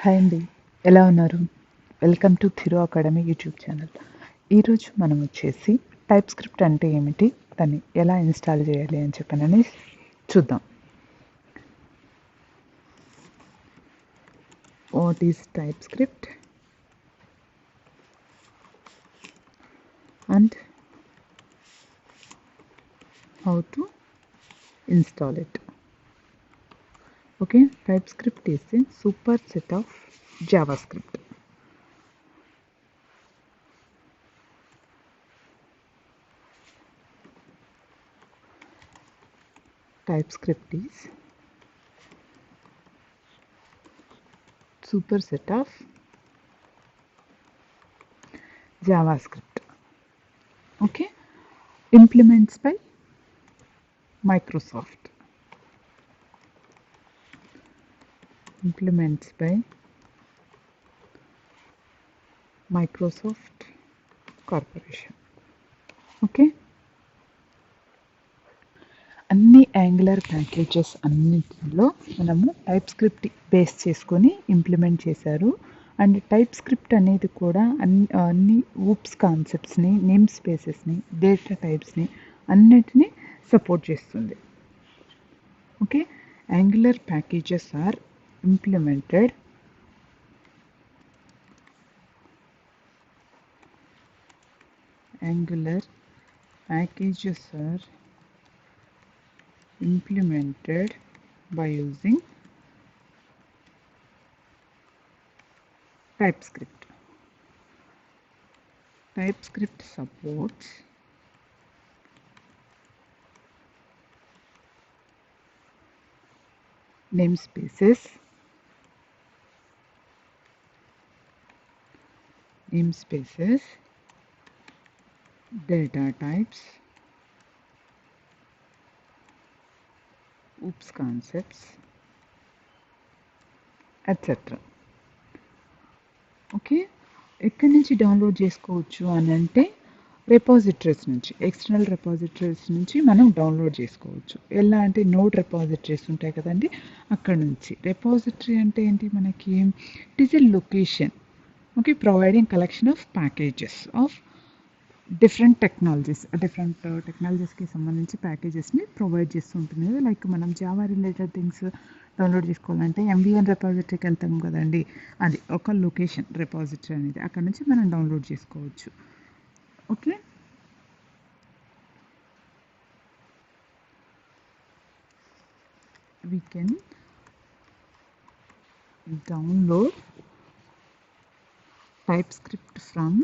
Hi అండి, ఎలా ఉన్నారు? వెల్కమ్ టు థిరో అకాడమీ యూట్యూబ్ ఛానల్. ఈరోజు మనం వచ్చేసి టైప్ స్క్రిప్ట్ అంటే ఏమిటి, దాన్ని ఎలా ఇన్స్టాల్ చేయాలి అని చెప్పనని చూద్దాం. What is type script and how to install it. Okay, TypeScript is a superset of JavaScript. TypeScript is superset of JavaScript. Okay, implements by Microsoft. Implements by Microsoft Corporation. Okay, అన్ని Angular packages అన్నిటిలో మనము type script base చేసుకొని implement చేశారు. And type script అనేది కూడా అన్ని OOPS కాన్సెప్ట్స్ని, name స్పేసెస్ని, డేటా టైప్స్ని అన్నిటినీ సపోర్ట్ చేస్తుంది. Okay, Angular packages are implemented Angular packages are implemented by using TypeScript. TypeScript supports namespaces, data types, oops concepts, etc. Okay, ఎక్కడి నుంచి డౌన్లోడ్ చేసుకోవచ్చు అని అంటే రెపాజిటరీస్ నుంచి, ఎక్స్టర్నల్ రెపాజిటరీస్ నుంచి మనం డౌన్లోడ్ చేసుకోవచ్చు. ఎలా అంటే నోడ్ రెపాజిటరీస్ ఉంటాయి కదండి, అక్కడ నుంచి. రెపాజిటరీ అంటే ఏంటి మనకి? It is a location, okay, providing collection of packages of different టెక్నాలజీస్కి సంబంధించి ప్యాకేజెస్ని ప్రొవైడ్ చేస్తూ ఉంటుంది కదా. లైక్ మనం జావా రిలేటెడ్ థింగ్స్ డౌన్లోడ్ చేసుకోవాలంటే ఎంవిఎన్ రెపాజిటరీకి వెళ్తాం కదండి, అది ఒక లొకేషన్ రెపాజిటరీ అనేది. అక్కడ నుంచి మనం డౌన్లోడ్ చేసుకోవచ్చు. Okay, we can download TypeScript from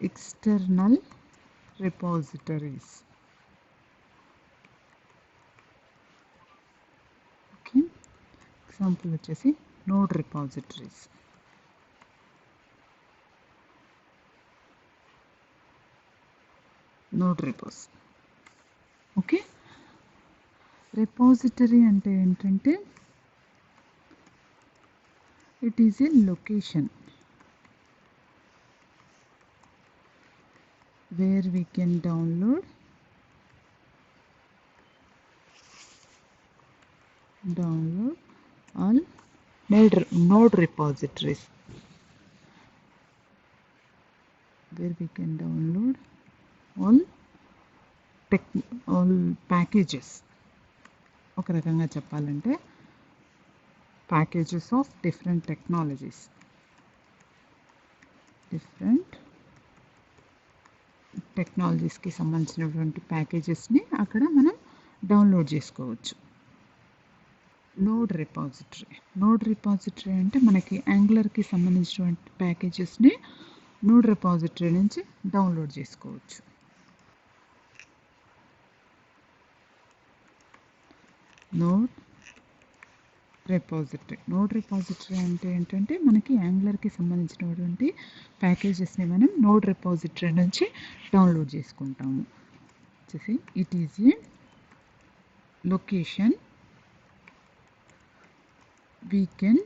external repositories. Okay, example వచ్చేసి node repositories. Node repos. Okay, repository అంటే ఏంటంటే it is a location where we can download all node repositories, where we can download all packages. ఒక రకంగా చెప్పాలంటే packages of different టెక్నాలజీస్కి సంబంధించినటువంటి ప్యాకేజెస్ని అక్కడ మనం download చేసుకోవచ్చు. నోడ్ రిపాజిటరీ అంటే మనకి యాంగులర్కి సంబంధించినటువంటి ప్యాకేజెస్ని నోడ్ రిపాజిటరీ నుంచి డౌన్లోడ్ చేసుకోవచ్చు. నోడ్ రిపాజిటరీ అంటే ఏంటంటే మనకి యాంగులర్కి సంబంధించినటువంటి ప్యాకేజెస్ని మనం నోడ్ రిపాజిటరీ నుంచి డౌన్లోడ్ చేసుకుంటాము. వచ్చేసి it is a location we can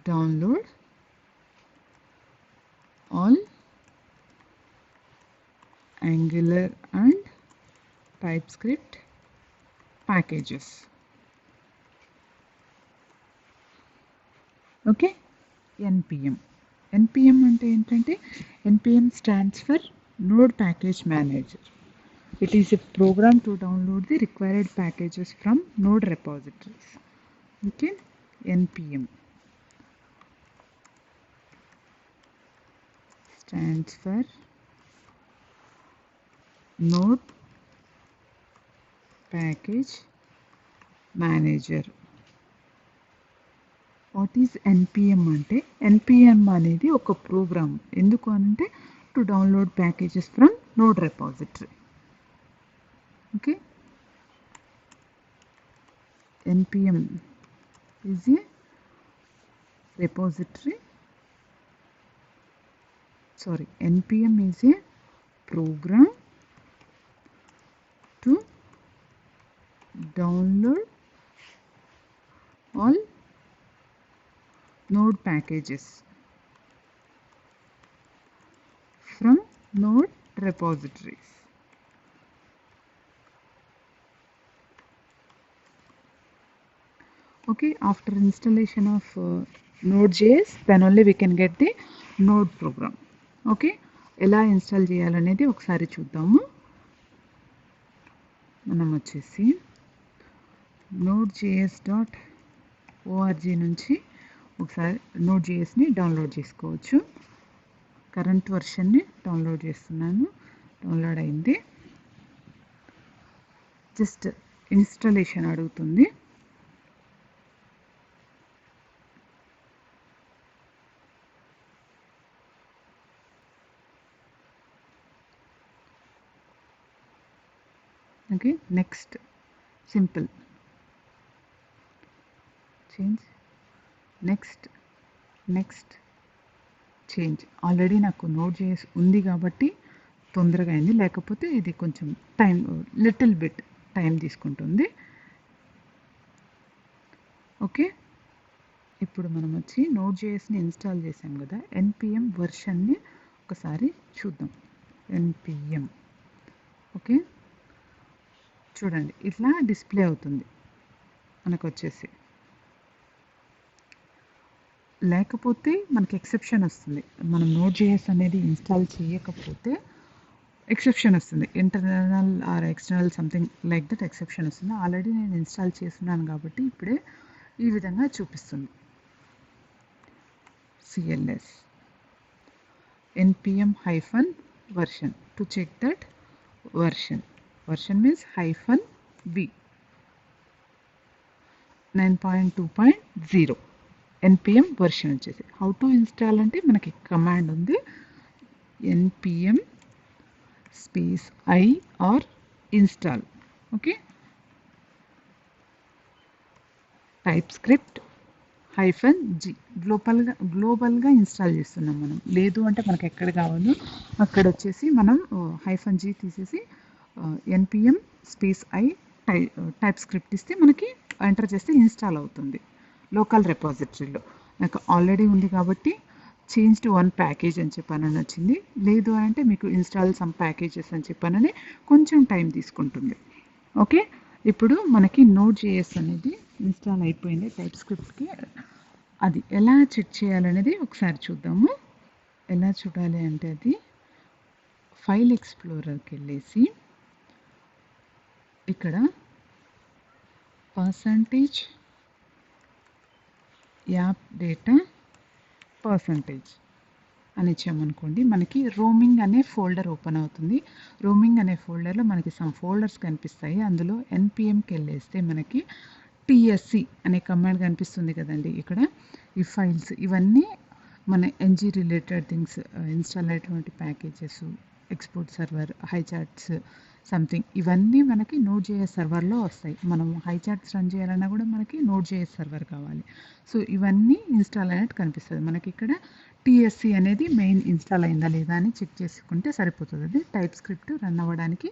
download all Angular and TypeScript packages. Okay. NPM. NPM అంటే ఏంటంటే NPM stands for node package manager. It is a program to download the required packages from node repositories. Okay, npm stands for node package manager. What is npm అంటే npm అనేది ఒక programme. ఎందుకు అంటే to download packages from node repository. Okay, npm is a repository. Sorry, npm is a program to download all node packages from node repositories. Okay, after installation of node.js, then only we can get the node program. Okay, ఎలా install చేయాలనేది ఒకసారి చూద్దాము. మనం వచ్చేసి node.js.org నుంచి ఒకసారి node.jsని download చేసుకోవచ్చు. Current వర్షన్ని download చేస్తున్నాను. డౌన్లోడ్ అయింది. జస్ట్ ఇన్స్టాలేషన్ అడుగుతుంది. Okay, next simple change, next change. Already నాకు node.js ఉంది కాబట్టి తొందరగా అయింది, లేకపోతే ఇది కొంచెం టైం, లిటిల్ బిట్ టైం తీసుకుంటుంది. ఓకే, ఇప్పుడు మనం వచ్చి node.jsని ఇన్స్టాల్ చేసాం కదా, npm వర్షన్ని ఒకసారి చూద్దాం. npm. ఓకే, చూడండి ఇట్లా డిస్ప్లే అవుతుంది మనకు వచ్చేసి. లేకపోతే మనకి ఎక్సెప్షన్ వస్తుంది. మనం node.js అనేది ఇన్స్టాల్ చేయకపోతే ఎక్సెప్షన్ వస్తుంది. Internal are external something like that exception వస్తుంది. ఆల్రెడీ నేను ఇన్స్టాల్ చేస్తున్నాను కాబట్టి ఇప్పుడే ఈ విధంగా చూపిస్తుంది. cls npm-version to check that version means -v 9.2.0 npm version వచ్చేసి. హౌ టు ఇన్స్టాల్ అంటే మనకి కమాండ్ ఉంది, npm space i or install. Okay, TypeScript -g గ్లోబల్గా ఇన్స్టాల్ చేస్తున్నాం మనం. లేదు అంటే మనకి ఎక్కడ కావాలో అక్కడ వచ్చేసి మనం -g తీసేసి npm space i type script ఇస్తే మనకి ఎంటర్ చేస్తే ఇన్స్టాల్ అవుతుంది లోకల్ రెపాజిటరీలో. నాకు ఆల్రెడీ ఉంది కాబట్టి చేంజ్ టు వన్ ప్యాకేజ్ అని చెప్పానని వచ్చింది. లేదు అంటే మీకు ఇన్స్టాల్ సమ్ ప్యాకేజెస్ అని చెప్పానని కొంచెం టైం తీసుకుంటుంది. ఓకే, ఇప్పుడు మనకి node.js అనేది ఇన్స్టాల్ అయిపోయింది టైప్ స్క్రిప్ట్కి. అది ఎలా చెక్ చేయాలనేది ఒకసారి చూద్దాము. ఎలా చూడాలి అంటే అది ఫైల్ ఎక్స్ప్లోరర్కి వెళ్ళేసి ఇక్కడ %యాప్ డేటా % అని ఇచ్చామనుకోండి, మనకి రోమింగ్ అనే ఫోల్డర్ ఓపెన్ అవుతుంది. రోమింగ్ అనే ఫోల్డర్లో మనకి సమ్ ఫోల్డర్స్ కనిపిస్తాయి. అందులో npmకి వెళ్ళేస్తే మనకి tsc అనే కమాండ్ కనిపిస్తుంది కదండి. ఇక్కడ ఈ ఫైల్స్ ఇవన్నీ మన ng రిలేటెడ్ థింగ్స్, ఇన్స్టాల్ అయ్యేటువంటి ప్యాకేజెస్, ఎక్స్పోర్ట్ సర్వర్, హైచార్ట్స్ సంథింగ్ ఇవన్నీ మనకి node.js సర్వర్లో వస్తాయి. మనం హైచార్ట్స్ రన్ చేయాలన్నా కూడా మనకి node.js సర్వర్ కావాలి. సో ఇవన్నీ ఇన్స్టాల్ అయినట్టు కనిపిస్తుంది. మనకి ఇక్కడ tsc అనేది మెయిన్ ఇన్స్టాల్ అయిందా లేదా అని చెక్ చేసుకుంటే సరిపోతుంది. అది టైప్ స్క్రిప్ట్ రన్ అవ్వడానికి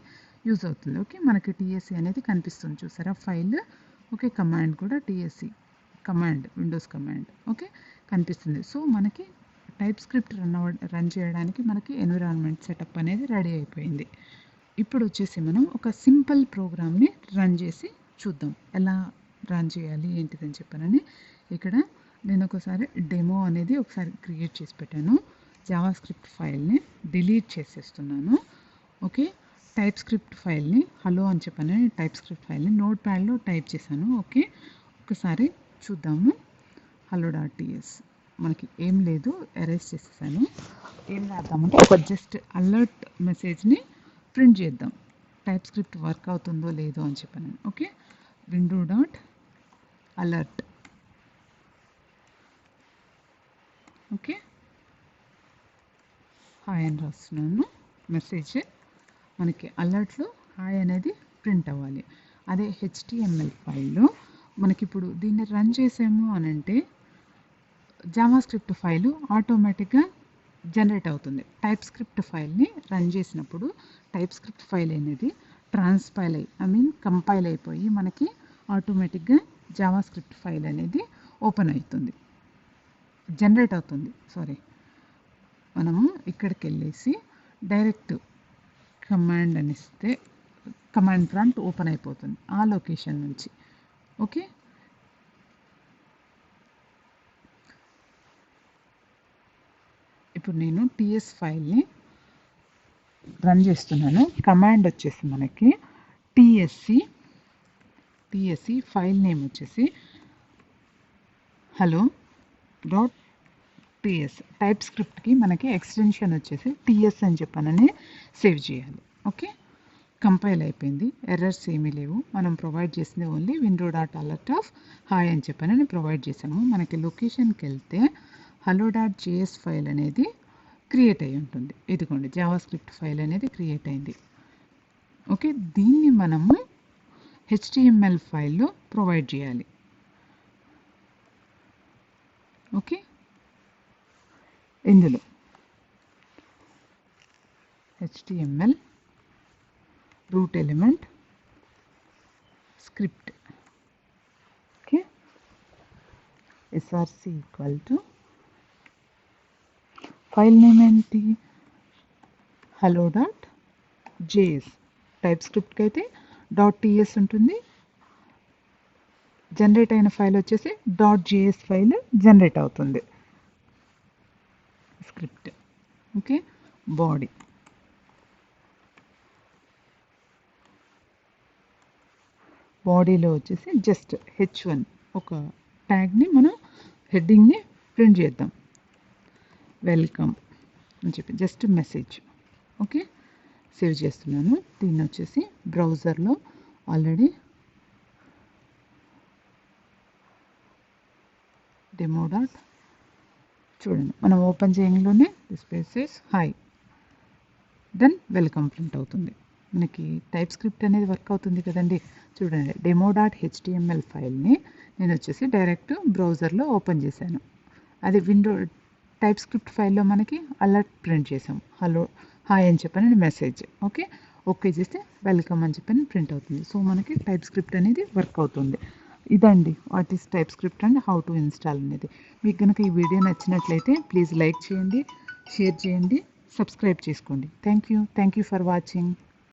యూజ్ అవుతుంది. ఓకే, మనకి tsc అనేది కనిపిస్తుంది చూసారా ఫైల్. ఓకే, కమాండ్ కూడా tsc command, Windows command okay కనిపిస్తుంది. సో మనకి టైప్ స్క్రిప్ట్ రన్ చేయడానికి మనకి ఎన్విరాన్మెంట్ సెటప్ అనేది రెడీ అయిపోయింది. ఇప్పుడు వచ్చేసి మనం ఒక సింపుల్ ప్రోగ్రామ్ని రన్ చేసి చూద్దాం ఎలా రన్ చేయాలి ఏంటిదని చెప్పానని. ఇక్కడ నేను ఒకసారి డెమో అనేది ఒకసారి క్రియేట్ చేసి పెట్టాను. జావా స్క్రిప్ట్ ఫైల్ని డిలీట్ చేసేస్తున్నాను. ఓకే, టైప్ స్క్రిప్ట్ ఫైల్ని హలో అని చెప్పాను. టైప్ స్క్రిప్ట్ ఫైల్ని నోట్ ప్యాడ్లో టైప్ చేశాను. ఓకే, ఒకసారి చూద్దాము. hello.ts మనకి ఏం లేదు, ఎరేజ్ చేసేసాను. ఏం రాద్దామంటే ఒక జస్ట్ అలర్ట్ మెసేజ్ని ప్రింట్ చేద్దాం. టైప్ స్క్రిప్ట్ వర్క్ అవుతుందో లేదో అని చెప్పాను. Okay, window.alert. ఓకే, హాయ్ అని రాస్తున్నాను. మెసేజ్ మనకి అలర్ట్లో హాయ్ అనేది ప్రింట్ అవ్వాలి. అదే HTML ఫైల్లో మనకి ఇప్పుడు దీన్ని రన్ చేసాము అని అంటే జావా స్క్రిప్ట్ ఫైలు ఆటోమేటిక్గా జనరేట్ అవుతుంది. టైప్ స్క్రిప్ట్ ఫైల్ని రన్ చేసినప్పుడు టైప్ స్క్రిప్ట్ ఫైల్ అనేది కంపైల్ అయిపోయి మనకి ఆటోమేటిక్గా జావా స్క్రిప్ట్ ఫైల్ అనేది ఓపెన్ అవుతుంది, జనరేట్ అవుతుంది. మనము ఇక్కడికి వెళ్ళేసి డైరెక్ట్ కమాండ్ అని ఇస్తే కమాండ్ ప్రాంప్ట్ ఓపెన్ అయిపోతుంది ఆ లొకేషన్ నుంచి. ఓకే, ఇప్పుడు నేను టీఎస్ ఫైల్ని రన్ చేస్తున్నాను. కమాండ్ వచ్చేసి మనకి టీఎస్సి ఫైల్ నేమ్ వచ్చేసి hello.ts. టైప్ స్క్రిప్ట్కి మనకి ఎక్స్టెన్షన్ వచ్చేసి టీఎస్ అని చెప్పానని సేవ్ చేయాలి. ఓకే, కంపైల్ అయిపోయింది, ఎర్రర్స్ ఏమీ లేవు. మనం ప్రొవైడ్ చేసింది ఓన్లీ window.alert ఆఫ్ హాయ్ అని చెప్పానని ప్రొవైడ్ చేసాము. మనకి లొకేషన్కి వెళ్తే hello.js ఫైల్ అనేది క్రియేట్ అయి ఉంటుంది. ఇదిగోండి, జావా స్క్రిప్ట్ ఫైల్ అనేది క్రియేట్ అయింది. ఓకే, దీన్ని మనము HTML ఫైల్లో ప్రొవైడ్ చేయాలి. ఓకే, ఇందులో HTML root element script. Okay, src equal to file name ఏంటి, hello.js. టైప్ స్క్రిప్ట్కి అయితే .ts ఉంటుంది. జనరేట్ అయిన ఫైల్ వచ్చేసి .js ఫైల్ జనరేట్ అవుతుంది. స్క్రిప్ట్. ఓకే, బాడీలో వచ్చేసి జస్ట్ h1 ఒక ట్యాగ్ని మనం హెడ్డింగ్ని ప్రింట్ చేద్దాం. వెల్కమ్ అని చెప్పి జస్ట్ మెసేజ్. ఓకే, సేవ్ చేస్తున్నాను. దీన్ని వచ్చేసి బ్రౌజర్లో ఆల్రెడీ డెమో డాట్ చూడండి, మనం ఓపెన్ చేయడంలోనే spaces hi then welcome print అవుతుంది. మనకి టైప్ స్క్రిప్ట్ అనేది వర్క్ అవుతుంది కదండి. చూడండి, demo.html ఫైల్ని నేను వచ్చేసి డైరెక్ట్ బ్రౌజర్లో ఓపెన్ చేశాను. అది టైప్ స్క్రిప్ట్ ఫైల్లో మనకి అలర్ట్ ప్రింట్ చేసాం. హలో హాయ్ అని చెప్పని మెసేజ్. ఓకే చేస్తే వెల్కమ్ అని చెప్పని ప్రింట్ అవుతుంది. సో మనకి టైప్ స్క్రిప్ట్ అనేది వర్క్ అవుతుంది. ఇదండి what is type script and how to install అనేది. మీకు కనుక ఈ వీడియో నచ్చినట్లయితే ప్లీజ్ లైక్ చేయండి, షేర్ చేయండి, సబ్స్క్రైబ్ చేసుకోండి. Thank you for watching.